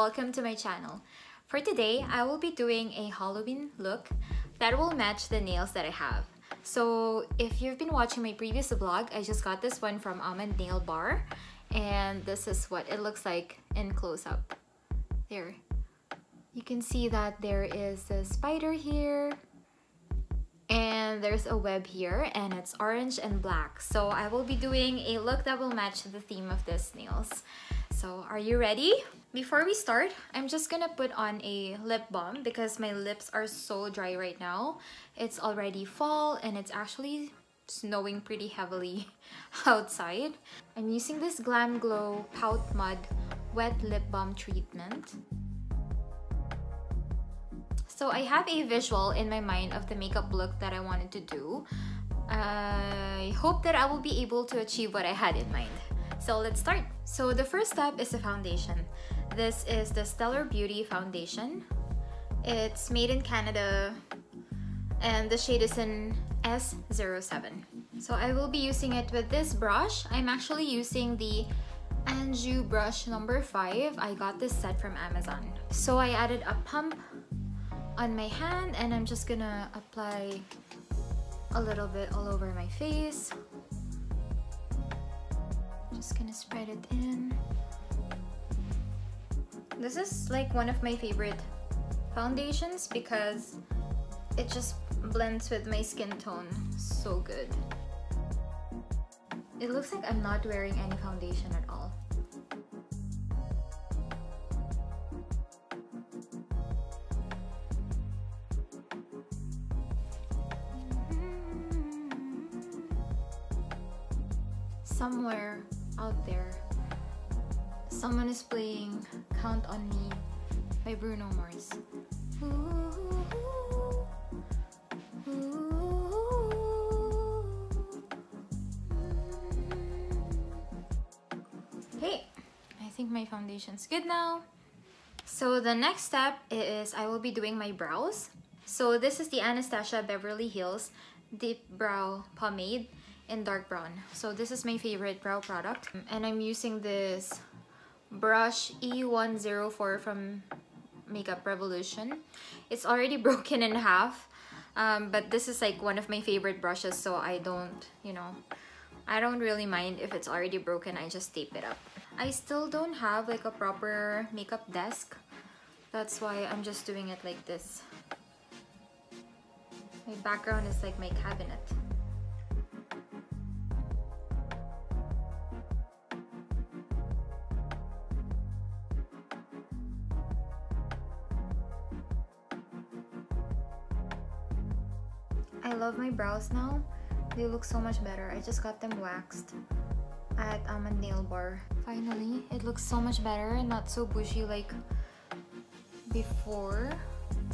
welcome to my channel. For today, I will be doing a Halloween look that will match the nails that I have. So if you've been watching my previous vlog, I just got this one from Almond Nail Bar, and this is what it looks like in close-up. There. You can see that there is a spider here, and there's a web here, and it's orange and black. So I will be doing a look that will match the theme of these nails. So are you ready? Before we start, I'm just gonna put on a lip balm because my lips are so dry right now. It's already fall and it's actually snowing pretty heavily outside. I'm using this GLAMGLOW POUTMUD Wet Lip Balm Treatment. So I have a visual in my mind of the makeup look that I wanted to do. I hope that I will be able to achieve what I had in mind. So let's start. So the first step is the foundation. This is the Stellar Beauty foundation. It's made in Canada and the shade is in S07. So I will be using it with this brush. I'm actually using the Anjou brush number 5. I got this set from Amazon. So I added a pump on my hand and I'm just gonna apply a little bit all over my face. Just gonna spread it in. This is like one of my favorite foundations because it just blends with my skin tone so good. It looks like I'm not wearing any foundation at all. Somewhere out there, someone is playing Count on Me by Bruno Mars. Okay, I think my foundation's good now. So the next step is I will be doing my brows. So this is the Anastasia Beverly Hills DIPBROW Pomade in dark brown. So this is my favorite brow product, and I'm using this brush E104 from Makeup Revolution. It's already broken in half, but this is like one of my favorite brushes, so I don't really mind if it's already broken. I just tape it up. I still don't have like a proper makeup desk. That's why I'm just doing it like this. My background is like my cabinet. I love my brows now. They look so much better. I just got them waxed at Almond Nail Bar. Finally, it looks so much better and not so bushy like before.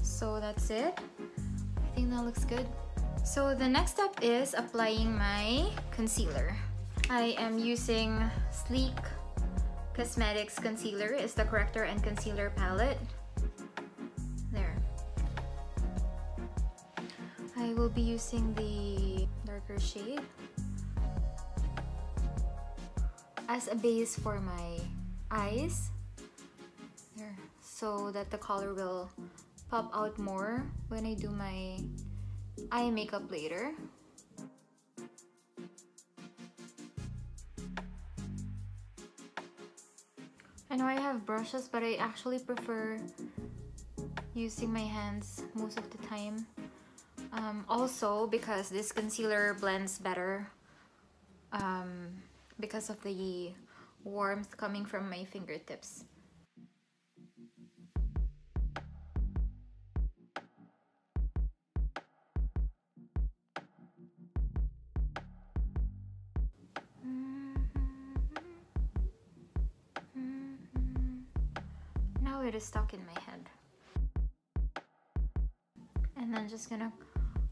So that's it. I think that looks good. So the next step is applying my concealer. I am using Sleek Cosmetics Concealer. It's the Corrector and Concealer palette. There. I will be using the darker shade as a base for my eyes there, so that the color will pop out more when I do my eye makeup later. I know I have brushes, but I actually prefer using my hands most of the time. Also because this concealer blends better because of the warmth coming from my fingertips. Now it is stuck in my head. And I'm just gonna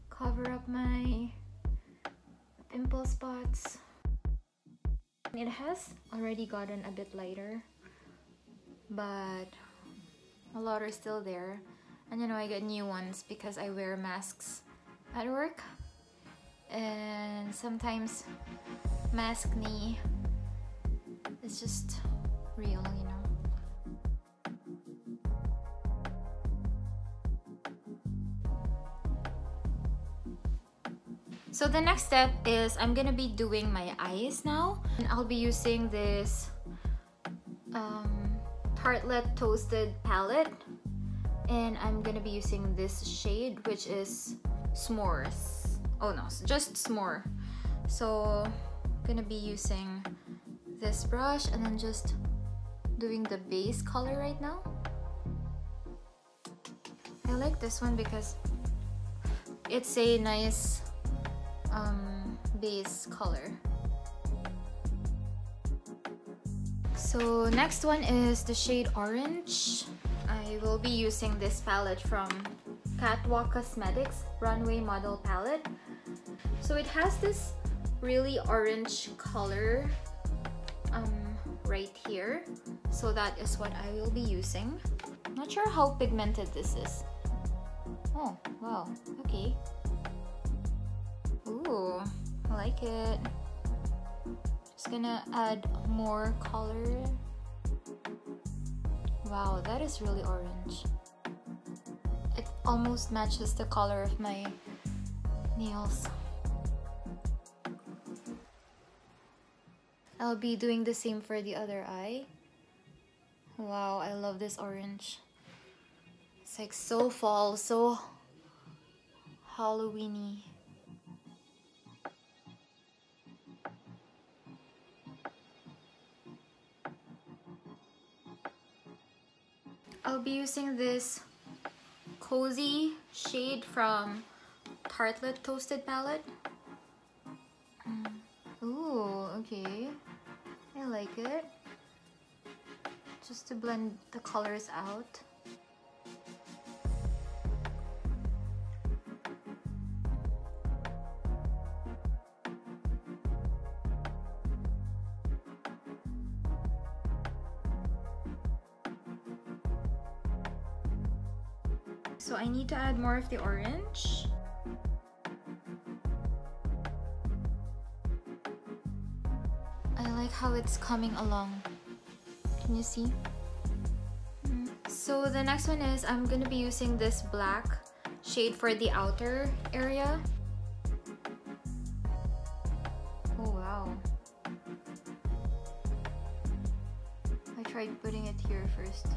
cover up my pimple spots. It has already gotten a bit lighter, but a lot are still there. And you know, I get new ones because I wear masks at work, and sometimes maskne is just real, you know. So the next step is I'm gonna be doing my eyes now. And I'll be using this Tartelette Toasted palette. And I'm gonna be using this shade, which is S'mores. Oh no, just S'more. So I'm gonna be using this brush and then just doing the base color right now. I like this one because it's a nice base color. So next one is the shade Orange. I will be using this palette from Catwalk Cosmetics Runway Model Palette. So it has this really orange color right here. So that is what I will be using. Not sure how pigmented this is. Oh, wow, okay. Ooh, I like it. Just gonna add more color. Wow, that is really orange. It almost matches the color of my nails. I'll be doing the same for the other eye. Wow, I love this orange. It's like so fall, so Halloween-y. I'll be using this cozy shade from Tartelette Toasted palette. Ooh, okay. I like it. Just to blend the colors out. So I need to add more of the orange. I like how it's coming along. Can you see? So the next one is I'm gonna be using this black shade for the outer area. Oh wow. I tried putting it here first,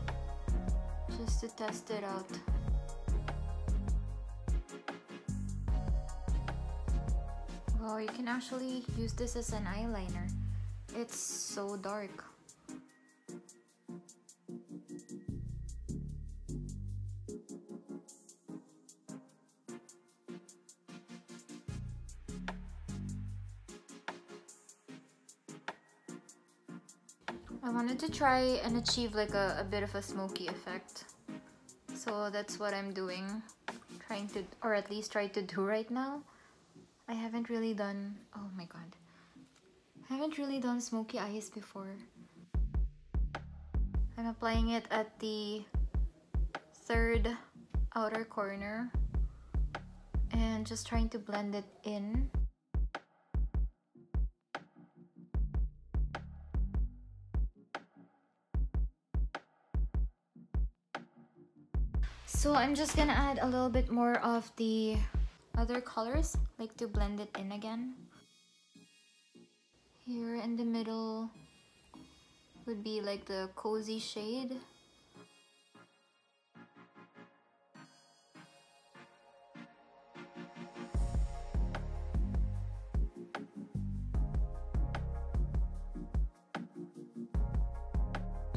just to test it out. Wow, you can actually use this as an eyeliner. It's so dark. I wanted to try and achieve like a bit of a smoky effect. So that's what I'm doing. Trying to, or at least try to do right now. I haven't really done, oh my god. I haven't really done smoky eyes before. I'm applying it at the third outer corner and just trying to blend it in. So I'm just gonna add a little bit more of the other colors, like to blend it in again. Here in the middle would be like the cozy shade.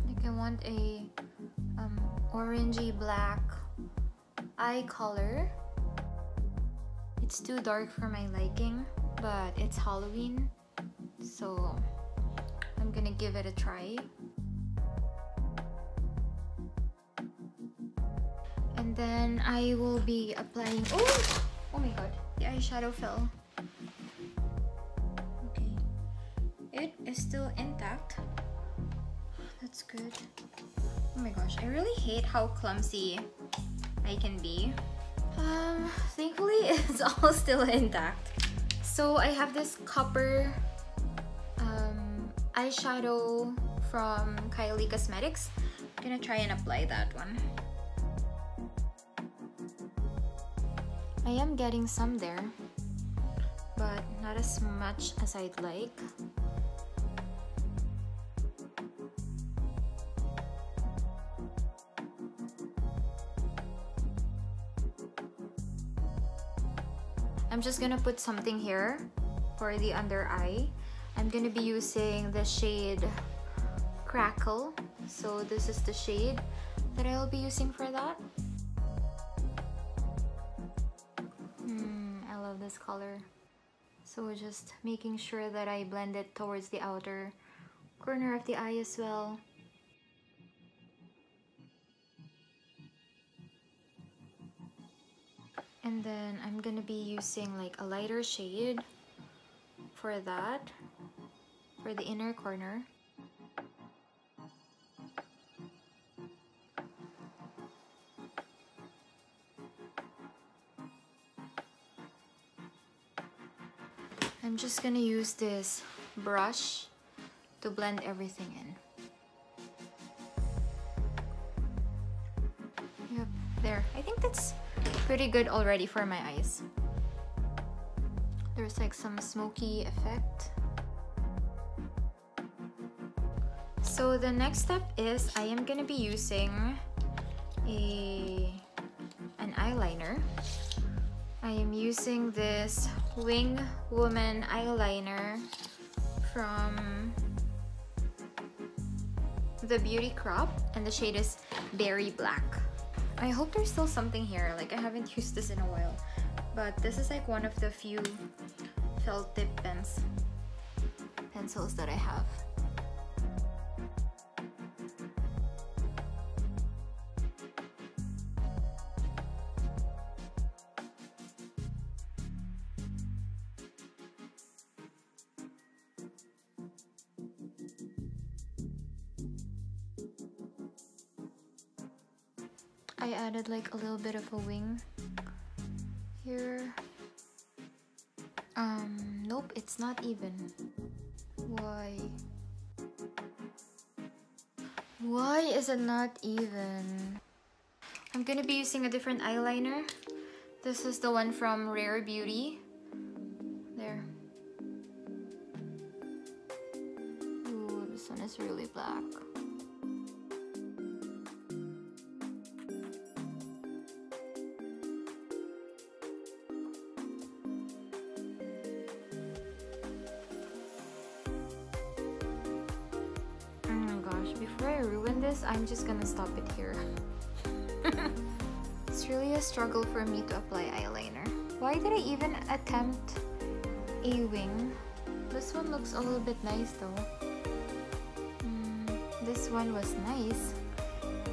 Like I want a orangey black eye color. It's too dark for my liking, but it's Halloween, so I'm gonna give it a try. And then I will be applying, oh my god, the eyeshadow fell. Okay, it is still intact. That's good. Oh my gosh, I really hate how clumsy I can be. Thankfully it's all still intact. So I have this copper eyeshadow from Kylie Cosmetics. I'm gonna try and apply that one. I am getting some there, but not as much as I'd like. I'm just gonna put something here for the under eye. I'm gonna be using the shade Crackle. So this is the shade that I'll be using for that. I love this color. So just making sure that I blend it towards the outer corner of the eye as well. And then I'm gonna be using like a lighter shade for that, for the inner corner. I'm just gonna use this brush to blend everything in. Yep, there. I think that's pretty good already for my eyes. There's like some smoky effect. So the next step is I am gonna be using an eyeliner. I am using this Wing Woman eyeliner from the Beauty Crop, and the shade is Berry Black. I hope there's still something here, like I haven't used this in a while, but this is like one of the few felt tip pencils that I have. I added like a little bit of a wing here. Nope, it's not even. Why? Why is it not even? I'm gonna be using a different eyeliner. This is the one from Rare Beauty. There. Ooh, this one is really black. Before I ruin this, I'm just gonna stop it here. It's really a struggle for me to apply eyeliner. Why did I even attempt a wing? This one looks a little bit nice though. This one was nice.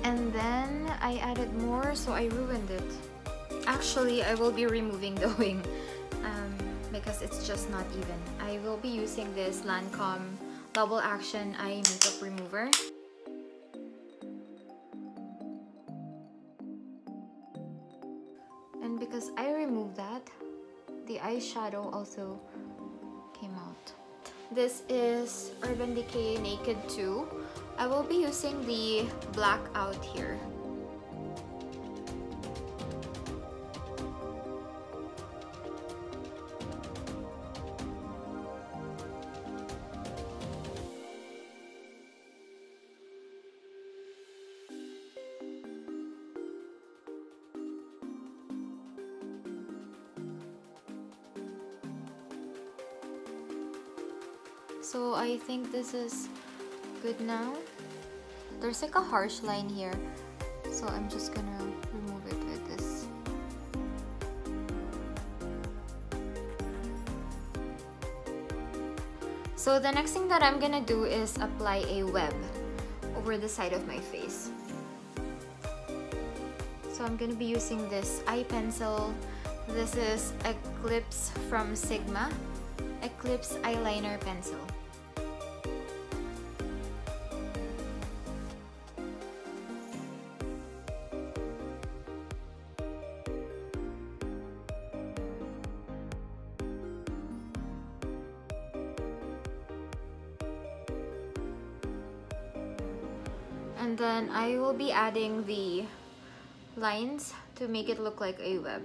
And then I added more, so I ruined it. Actually, I will be removing the wing because it's just not even. I will be using this Lancome Double Action Eye Makeup Remover. And because I removed that, the eyeshadow also came out. This is Urban Decay Naked 2. I will be using the black out here. So I think this is good now. There's like a harsh line here, so I'm just gonna remove it with this. So the next thing that I'm gonna do is apply a web over the side of my face. So I'm gonna be using this eye pencil. This is Eclipse from Sigma. Eclipse eyeliner pencil. And then I will be adding the lines to make it look like a web.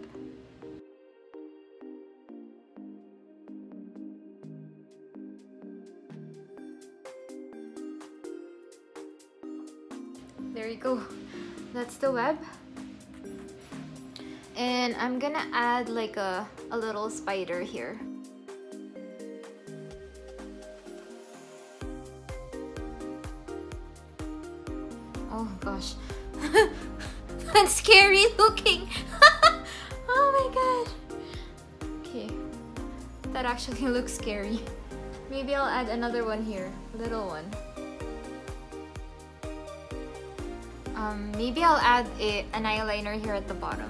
go. That's the web. And I'm gonna add like a little spider here. Oh gosh. That's scary looking. Oh my god. Okay. That actually looks scary. Maybe I'll add another one here. Little one. Maybe I'll add an eyeliner here at the bottom.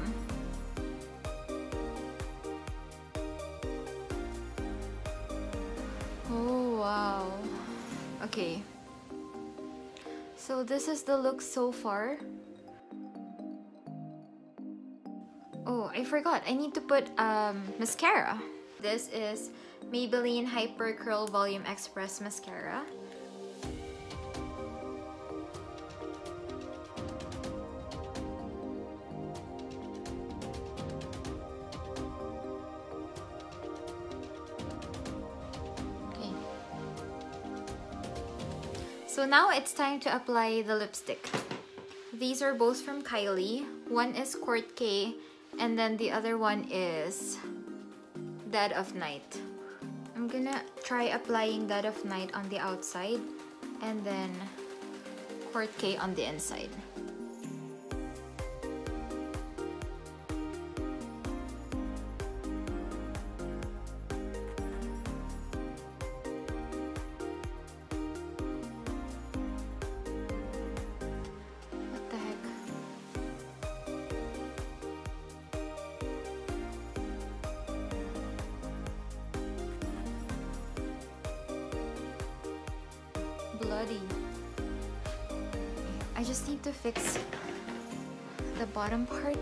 Oh wow. Okay. So this is the look so far. Oh, I forgot. I need to put mascara. This is Maybelline Hyper Curl Volume Express Mascara. So now it's time to apply the lipstick. These are both from Kylie. One is Court K and then the other one is Dead of Night. I'm gonna try applying Dead of Night on the outside and then Court K on the inside. Bloody. I just need to fix the bottom part.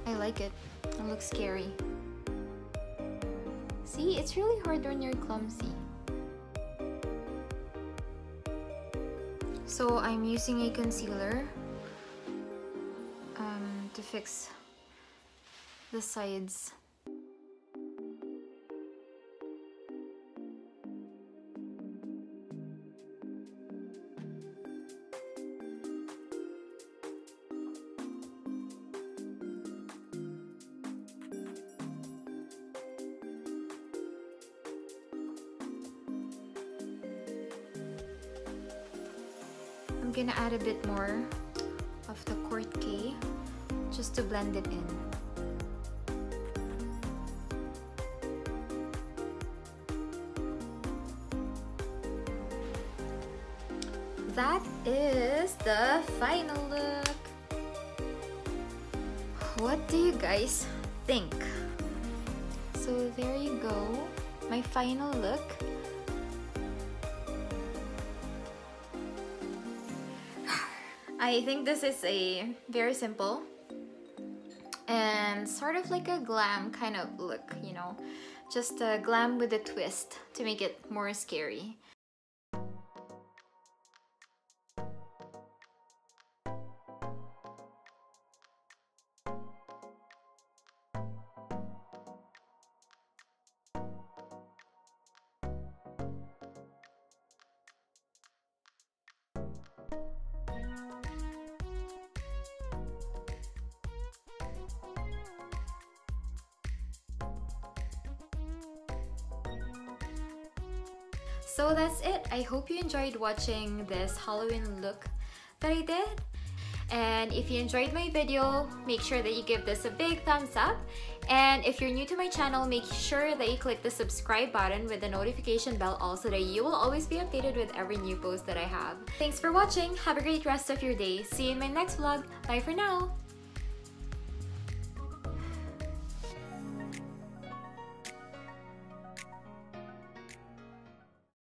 I like it. It looks scary. See, it's really hard when you're clumsy. So I'm using a concealer to fix the sides. I'm gonna add a bit more of the Court K just to blend it in. That is the final look. What do you guys think? So there you go, my final look. I think this is a very simple and sort of like a glam kind of look, you know, just a glam with a twist to make it more scary. So that's it. I hope you enjoyed watching this Halloween look that I did. And if you enjoyed my video, make sure that you give this a big thumbs up. And if you're new to my channel, make sure that you click the subscribe button with the notification bell also, that you will always be updated with every new post that I have. Thanks for watching. Have a great rest of your day. See you in my next vlog. Bye for now.